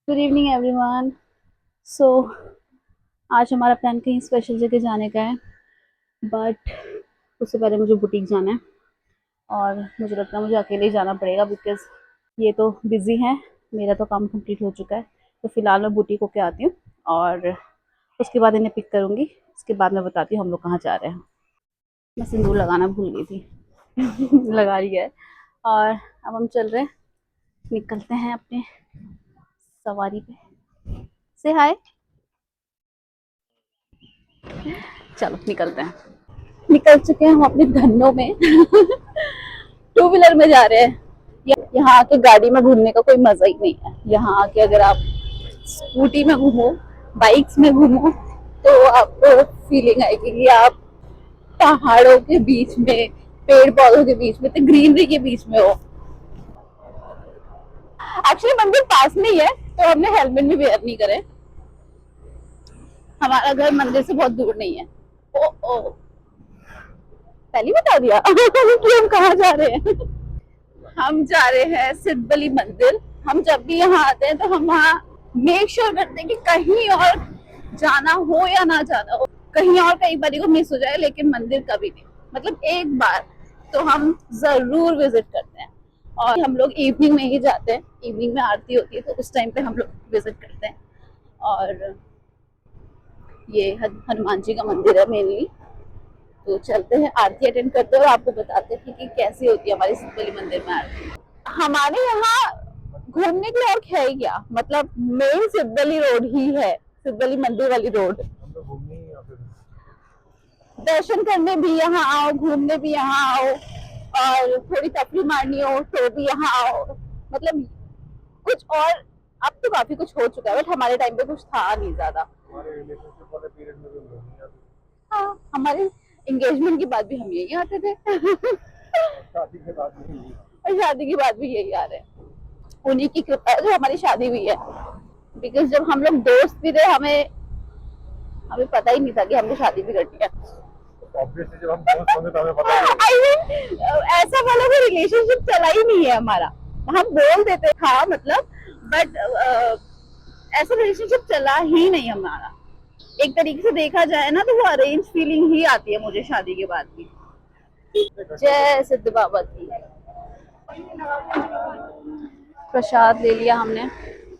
Good evening everyone. सो आज हमारा plan कहीं स्पेशल जगह जाने का है, बट उससे पहले मुझे बुटीक जाना है और मुझे लगता है मुझे अकेले ही जाना पड़ेगा बिकॉज ये तो बिज़ी हैं। मेरा तो काम कंप्लीट हो चुका है, तो फिलहाल मैं बुटीक होके आती हूँ और उसके बाद इन्हें पिक करूँगी। इसके बाद मैं बताती हूँ हम लोग कहाँ जा रहे हैं। मैं सिंदूर लगाना भूल गई थी लगा लिया है और अब हम चल रहे हैं, निकलते हैं अपने सवारी पे। से हाय, चलो निकलते हैं। निकल चुके हैं हम अपने धन्नों में टू व्हीलर में जा रहे हैं। यहाँ आके गाड़ी में घूमने का कोई मजा ही नहीं है। यहाँ आके अगर आप स्कूटी में घूमो, बाइक्स में घूमो, तो आपको फीलिंग आएगी कि आप पहाड़ों के बीच में, पेड़ पौधों के बीच में, तो ग्रीनरी के बीच में हो। एक्चुअली मंदिर पास में ही है, तो हमने हेलमेट भी वेयर नहीं करे। हमारा घर मंदिर से बहुत दूर नहीं है। ओ ओ, पहले बता दिया कि हम कहाँ जा रहे हैं। हम जा रहे हैं सिद्धबली मंदिर। हम जब भी यहाँ आते हैं तो हम वहाँ मेक श्योर करते हैं कि कहीं और जाना हो या ना जाना हो, कहीं और कई बारी को मिस हो जाए, लेकिन मंदिर कभी नहीं। मतलब एक बार तो हम जरूर विजिट करते हैं। और हम लोग इवनिंग में ही जाते हैं, इवनिंग में आरती होती है तो उस टाइम पे हम लोग विजिट करते हैं। और ये हनुमान जी का मंदिर है मेनली। तो चलते हैं, आरती अटेंड करते हैं और आपको बताते हैं कि कैसी होती है हमारे सिद्धबली मंदिर में आरती। हमारे यहाँ घूमने के लिए और है ही क्या, मतलब मेन सिद्धबली रोड ही है, सिद्धबली मंदिर वाली रोड। दर्शन करने भी यहाँ आओ, घूमने भी यहाँ आओ, और थोड़ी तफरी मारनी हो तो भी यहाँ आओ। मतलब कुछ और, अब तो काफी कुछ हो चुका है, बट हमारे टाइम पे कुछ था नहीं ज्यादा। हाँ, हमारे एंगेजमेंट की बात भी हम यही आते थे शादी के बाद भी, और शादी की बात भी यही आ रहे हैं। उन्हीं की कृपा है जो हमारी शादी हुई है। बिकॉज जब हम लोग दोस्त भी थे, हमें हमें पता ही नहीं था कि हमने शादी भी करनी है। ऑब्वियसली जब हम दोस्त होंगे तो हमें पता ही I mean, ऐसा वाला कोई रिलेशनशिप चला ही नहीं है हमारा। हम बोल देते था मतलब, बट ऐसा रिलेशनशिप चला ही नहीं हमारा। एक तरीके से देखा जाए ना तो वो अरेंज फीलिंग ही आती है मुझे शादी के बाद भी। जय सिद्ध बाबा की। प्रसाद ले लिया हमने,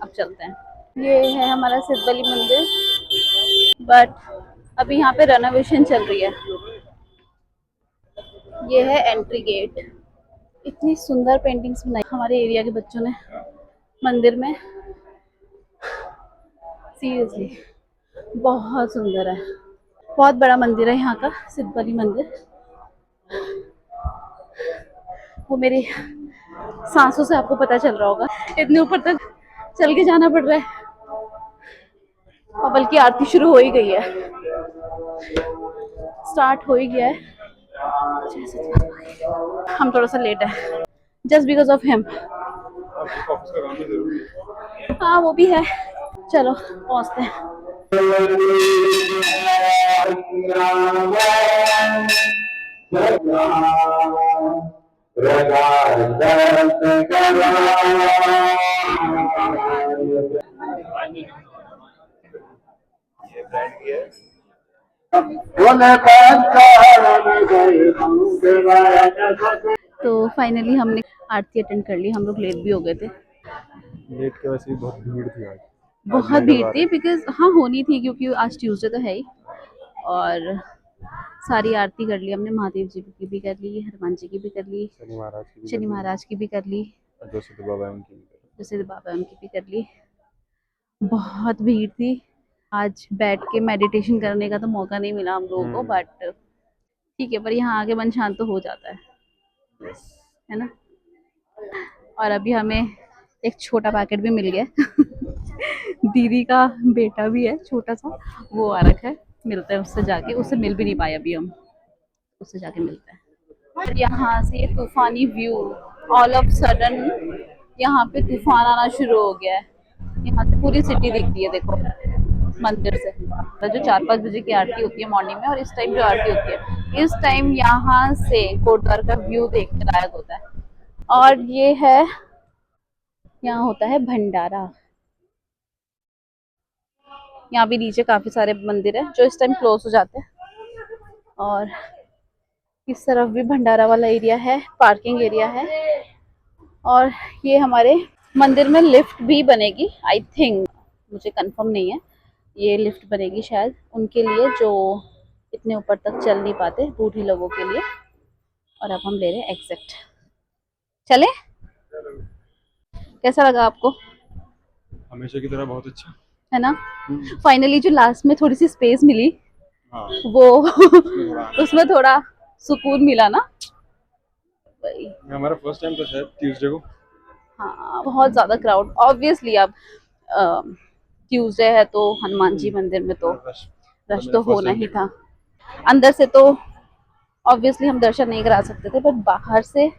अब चलते हैं। ये है हमारा सिद्धबली मंदिर, बट अभी यहाँ पे रेनोवेशन चल रही है। ये है एंट्री गेट। इतनी सुंदर पेंटिंग्स बनाई हमारे एरिया के बच्चों ने मंदिर में, सीरियसली बहुत सुंदर है। बहुत बड़ा मंदिर है यहाँ का सिद्धबली मंदिर। वो मेरी सांसों से आपको पता चल रहा होगा, इतने ऊपर तक चल के जाना पड़ रहा है। और बल्कि आरती शुरू हो ही गई है, स्टार्ट हो ही गया है। हम थोड़ा सा लेट है जस्ट बिकॉज ऑफ हिम। हाँ वो भी है, चलो पहुंचते हैं। तो फाइनली हमने आरती अटेंड कर ली। हम लोग लेट भी हो गए थे। लेट के वैसे भी बहुत भीड़ थी आज। बहुत भीड़ थी बिकॉज हाँ होनी थी, क्योंकि आज ट्यूसडे तो है ही। और सारी आरती कर ली हमने, महादेव जी की भी कर ली, हनुमान जी की भी कर ली, शनि महाराज की भी कर ली, जो सिद्ध बाबा उनकी भी कर ली। बहुत भीड़ थी। आज बैठ के मेडिटेशन करने का तो मौका नहीं मिला हम लोगों को, बट ठीक है, पर यहाँ आके मन शांत तो हो जाता है ना। और अभी हमें एक छोटा पैकेट भी मिल गया दीदी का बेटा भी है छोटा सा, वो आ रखा है। मिलते हैं उससे जाके, उससे मिल भी नहीं पाए अभी हम, उससे जाके मिलते हैं। और यहाँ से तूफानी व्यू, ऑल ऑफ सडन यहाँ पे तूफान आना शुरू हो गया है। यहाँ से पूरी सिटी दिखती है देखो मंदिर से। तो जो 4-5 बजे की आरती होती है मॉर्निंग में, और इस टाइम जो आरती होती है, इस टाइम यहाँ से कोटद्वार का व्यू देखने लायक होता है। और ये है, यहाँ होता है भंडारा। यहाँ भी नीचे काफी सारे मंदिर है जो इस टाइम क्लोज हो जाते हैं। और इस तरफ भी भंडारा वाला एरिया है, पार्किंग एरिया है। और ये हमारे मंदिर में लिफ्ट भी बनेगी आई थिंक, मुझे कंफर्म नहीं है। ये लिफ्ट बनेगी शायद उनके लिए जो इतने ऊपर तक चल नहीं पाते, बूढ़ी लोगों के लिए। और अब हम ले रहे हैं एग्जिट। चले? कैसा लगा आपको? हमेशा की तरह बहुत अच्छा। है ना? फाइनली जो लास्ट में थोड़ी सी स्पेस मिली, हाँ वो थोड़ा उसमें थोड़ा सुकून मिला ना भाई। हमारा फर्स्ट टाइम तो शायद ट्यूसडे को। हाँ, बहुत ज्यादा क्राउड ऑब्वियसली। अब ट्यूसडे है तो हनुमान जी मंदिर में तो रश रश मेरा तो फर्स्ट होना टाइम ही देखा। था। अंदर से तो ऑब्वियसली हम दर्शन नहीं करा सकते थे, बट बाहर से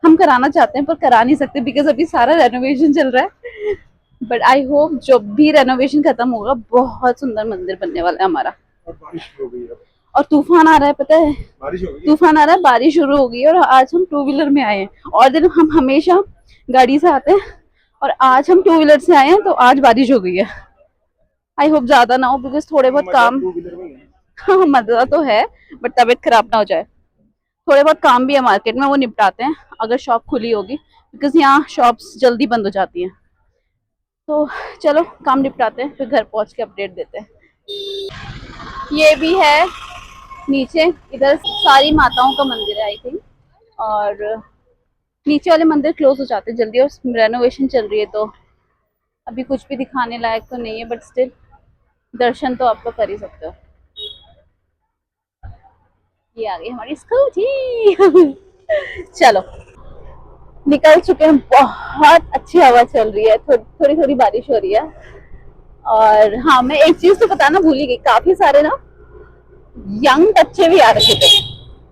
हम कराना चाहते हैं पर करा नहीं सकते बिकॉज अभी सारा रेनोवेशन चल रहा है। बट आई होप जब भी रेनोवेशन खत्म होगा बहुत सुंदर मंदिर बनने वाला है हमारा। और बारिश हो गई अब। और तूफान आ रहा है, पता है? बारिश हो गई। तूफान आ रहा है, बारिश शुरू हो गई है। और आज हम टू व्हीलर में आए हैं, और दिन हम हमेशा गाड़ी से आते हैं, और आज हम टू व्हीलर से आए हैं तो आज बारिश हो गई है। आई होप ज्यादा ना हो बिकॉज थोड़े बहुत काम टू व्हीलर में ही है। हाँ मजा तो है, बट तबीयत खराब ना हो जाए। थोड़े बहुत काम भी है मार्केट में, वो निपटाते हैं अगर शॉप खुली होगी, बिकॉज यहाँ शॉप्स जल्दी बंद हो जाती हैं। तो चलो काम निपटाते हैं, फिर घर पहुंच के अपडेट देते हैं। ये भी है नीचे, इधर सारी माताओं का मंदिर है आई थिंक। और नीचे वाले मंदिर क्लोज हो जाते हैं जल्दी, और रेनोवेशन चल रही है तो अभी कुछ भी दिखाने लायक तो नहीं है, बट स्टिल दर्शन तो आप लोग कर ही सकते हो। ये आ गई हमारी स्कूटी। चलो निकल चुके हैं, बहुत अच्छी हवा चल रही है, थोड़ी थोड़ी बारिश हो रही है। और हाँ, मैं एक चीज तो बताना भूल ही गई, काफी सारे ना यंग बच्चे भी आ रखे थे।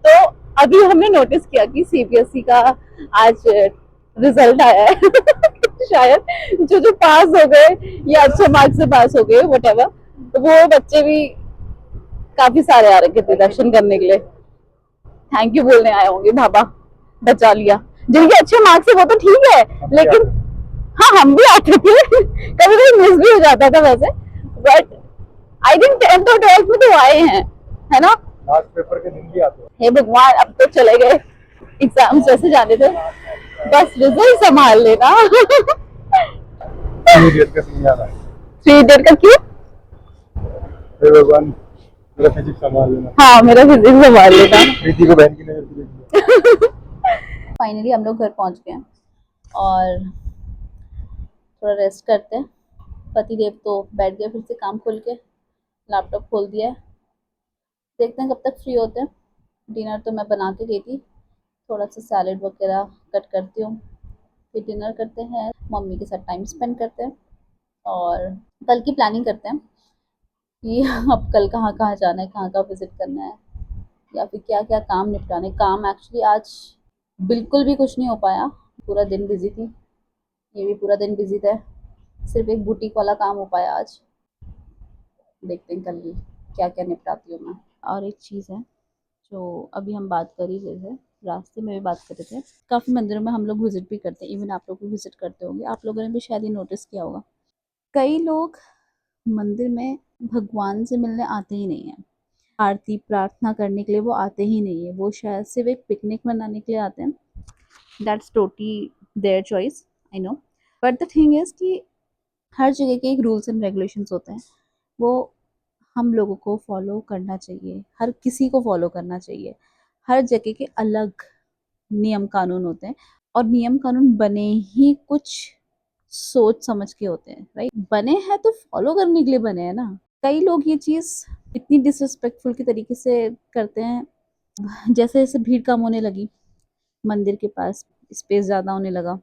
तो अभी हमने नोटिस किया कि सीबीएसई का आज रिजल्ट आया है। शायद जो जो पास हो गए या अच्छे मार्क्स से पास हो गए वट, तो वो बच्चे भी काफी सारे आ रखे थे दर्शन करने के लिए। थैंक यू बोलने आए होंगे, बाबा बचा लिया। जिनके अच्छे मार्क्स है वो तो ठीक है, लेकिन हाँ हम भी आते थे। कभी कभी मिस भी हो जाता था वैसे, बट आई थिंक 10th और 12th में तो आए हैं, है ना? लास्ट पेपर के दिन भी आते हैं। हे भगवान, अब तो चले गए एग्जाम्स जैसे जाने थे, बस रिजल्ट संभाल लेना। थ्री इडियट का सीन याद आया। 3 इडियट का क्यों? हे भगवान मेरा फिजिक्स संभाल लेना। हाँ, मेरा फिजिक्स संभाल लेना। प्रीति को बहन की नजर से देख लिया। फाइनली हम लोग घर पहुंच गए हैं और थोड़ा रेस्ट करते हैं। पति देव तो बैठ गए फिर से काम खोल के, लैपटॉप खोल दिया है। देखते हैं कब तक फ्री होते हैं। डिनर तो मैं बना के गई थी, थोड़ा सा सैलेड वगैरह कट करती हूँ, फिर डिनर करते हैं, मम्मी के साथ टाइम स्पेंड करते हैं, और कल की प्लानिंग करते हैं कि अब कल कहाँ कहाँ जाना है, कहाँ कहाँ विजिट करना है, या फिर क्या क्या काम निपटाने। काम एक्चुअली आज बिल्कुल भी कुछ नहीं हो पाया, पूरा दिन बिजी थी, ये भी पूरा दिन बिजी था। सिर्फ एक बुटीक वाला काम हो पाया आज। देखते हैं कल भी क्या क्या निपटाती हूँ मैं। और एक चीज़ है जो अभी हम बात कर ही रहे थे, रास्ते में भी बात कर रहे थे, काफ़ी मंदिरों में हम लोग विजिट भी करते हैं, इवन आप लोग भी विजिट करते होंगे। आप लोगों ने भी शायद ये नोटिस किया होगा, कई लोग मंदिर में भगवान से मिलने आते ही नहीं हैं, आरती प्रार्थना करने के लिए वो आते ही नहीं है, वो शायद सिर्फ एक पिकनिक मनाने के लिए आते हैं। That's totally their choice, I know, but the thing is कि हर जगह के एक रूल्स एंड रेगुलेशंस होते हैं, वो हम लोगों को फॉलो करना चाहिए, हर किसी को फॉलो करना चाहिए। हर जगह के अलग नियम कानून होते हैं, और नियम कानून बने ही कुछ सोच समझ के होते हैं, राइट? बने हैं तो फॉलो करने के लिए बने हैं ना। कई लोग ये चीज़ इतनी डिसरिस्पेक्टफुल के तरीके से करते हैं, जैसे जैसे भीड़ कम होने लगी, मंदिर के पास स्पेस ज़्यादा होने लगा,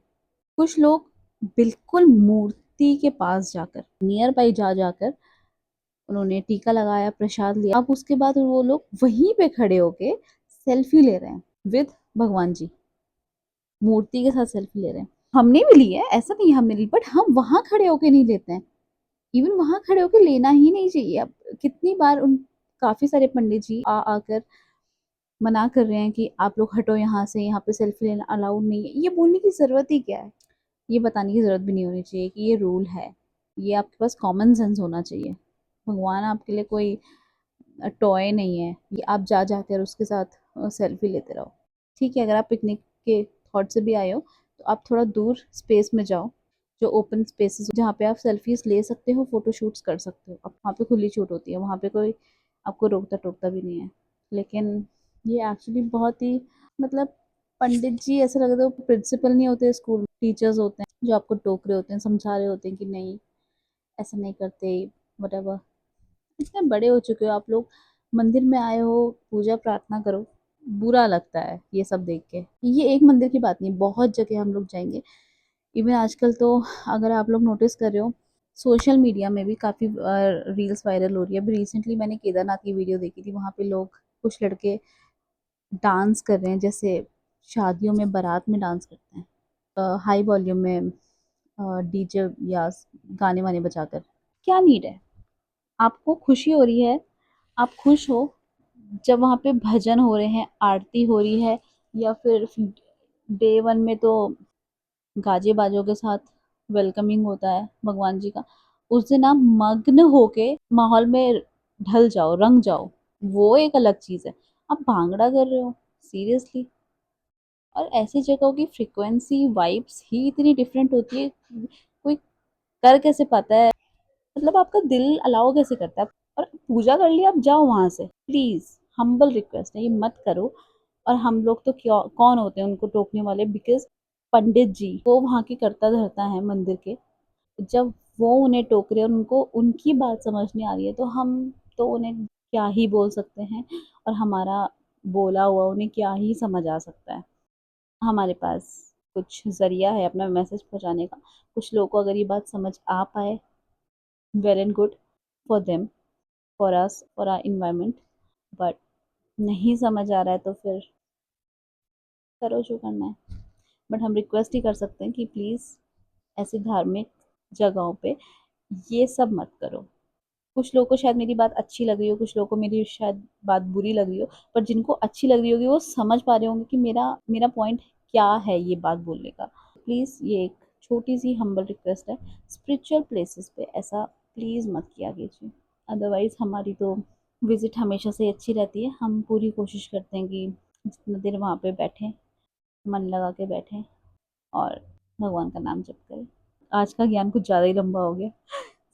कुछ लोग बिल्कुल मूर्ति के पास जाकर, नियर बाई जा जाकर उन्होंने टीका लगाया, प्रसाद लिया। अब उसके बाद वो लोग वहीं पे खड़े होके सेल्फी ले रहे हैं विद भगवान जी, मूर्ति के साथ सेल्फी ले रहे हैं। हमने भी ली है, ऐसा नहीं हमने ली, बट हम वहां खड़े होके नहीं लेते हैं। इवन वहां खड़े होके लेना ही नहीं चाहिए। अब कितनी बार उन काफी सारे पंडित जी आ आकर मना कर रहे हैं कि आप लोग हटो यहाँ से, यहाँ पे सेल्फी लेना अलाउड नहीं है। ये बोलने की जरूरत ही क्या है? ये बताने की जरूरत भी नहीं होनी चाहिए कि ये रूल है। ये आपके पास कॉमन सेंस होना चाहिए। भगवान आपके लिए कोई टॉय नहीं है ये आप जा जाकर उसके साथ सेल्फी लेते रहो। ठीक है, अगर आप पिकनिक के थॉट से भी आए हो तो आप थोड़ा दूर स्पेस में जाओ, जो ओपन स्पेसेस जहाँ पे आप सेल्फीज ले सकते हो, फोटो शूट्स कर सकते हो। अब वहाँ पे खुली छूट होती है, वहाँ पे कोई आपको रोकता टोकता भी नहीं है। लेकिन ये एक्चुअली बहुत ही मतलब पंडित जी ऐसा लगता है प्रिंसिपल नहीं होते, स्कूल टीचर्स होते हैं जो आपको टोक रहे होते हैं, समझा रहे होते हैं कि नहीं ऐसा नहीं करते, वटेवर। इतने बड़े हो चुके हो आप लोग, मंदिर में आए हो, पूजा प्रार्थना करो। बुरा लगता है ये सब देख के। ये एक मंदिर की बात नहीं, बहुत जगह हम लोग जाएंगे। इवन आजकल तो अगर आप लोग नोटिस कर रहे हो, सोशल मीडिया में भी काफ़ी रील्स वायरल हो रही है। अभी रिसेंटली मैंने केदारनाथ की वीडियो देखी थी, वहाँ पे लोग कुछ लड़के डांस कर रहे हैं जैसे शादियों में बारात में डांस करते हैं, हाई वॉल्यूम में डीजे या गाने वाने बजाकर। क्या नीड है? आपको खुशी हो रही है, आप खुश हो जब वहाँ पे भजन हो रहे हैं, आरती हो रही है, या फिर डे वन में तो गाजे बाजों के साथ वेलकमिंग होता है भगवान जी का। उस दिन आप मग्न होके माहौल में ढल जाओ, रंग जाओ, वो एक अलग चीज है। आप भांगड़ा कर रहे हो, सीरियसली। और ऐसी जगहों की फ्रिक्वेंसी वाइब्स ही इतनी डिफरेंट होती है, कोई कर कैसे पाता है? मतलब आपका दिल अलाउ कैसे करता है? और पूजा कर लिया, आप जाओ वहां से, प्लीज। हम्बल रिक्वेस्ट है, ये मत करो। और हम लोग तो क्यों, कौन होते हैं उनको टोकने वाले? बिकॉज पंडित जी वो वहाँ की करता धरता है मंदिर के। जब वो उन्हें टोक रहे हैं और उनको उनकी बात समझ नहीं आ रही है, तो हम तो उन्हें क्या ही बोल सकते हैं, और हमारा बोला हुआ उन्हें क्या ही समझ आ सकता है। हमारे पास कुछ जरिया है अपना मैसेज पहुंचाने का। कुछ लोगों को अगर ये बात समझ आ पाए, well and good for them, for us, for our environment. But नहीं समझ आ रहा है तो फिर करो जो करना है। बट हम रिक्वेस्ट ही कर सकते हैं कि प्लीज़ ऐसी धार्मिक जगहों पे ये सब मत करो। कुछ लोगों को शायद मेरी बात अच्छी लग रही हो, कुछ लोगों को मेरी शायद बात बुरी लग रही हो, पर जिनको अच्छी लग रही होगी वो समझ पा रहे होंगे कि मेरा मेरा पॉइंट क्या है ये बात बोलने का। प्लीज़ ये एक छोटी सी हम्बल रिक्वेस्ट है, स्पिरिचुअल प्लेसेस पे ऐसा प्लीज़ मत किया कीजिए। अदरवाइज़ हमारी तो विज़िट हमेशा से अच्छी रहती है। हम पूरी कोशिश करते हैं कि जितना देर वहाँ पे बैठें, मन लगा के बैठें और भगवान का नाम जप करें। आज का ज्ञान कुछ ज़्यादा ही लंबा हो गया।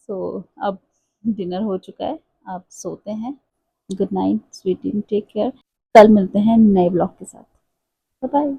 सो अब डिनर हो चुका है, आप सोते हैं। Good night sweetie, take care. कल मिलते हैं नए ब्लॉग के साथ। Bye bye.